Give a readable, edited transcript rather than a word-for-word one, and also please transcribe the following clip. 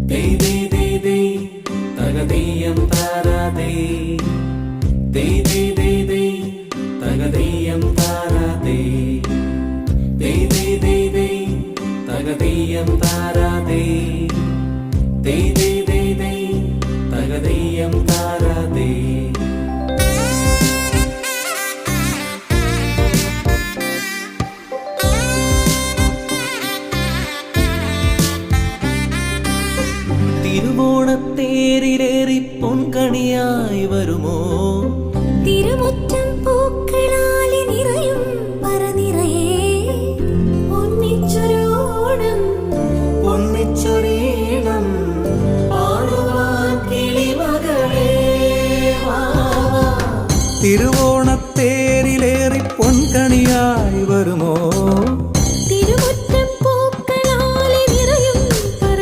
Dey dey dey dey, tagadiyam tarade. Dey dey dey dey, tagadiyam tarade. Dey dey dey dey, tagadiyam tarade. Dey dey dey dey, tagadiyam tarade. തിരുവോണത്തേരിലേറി പൊൻകണിയായി വരുമോ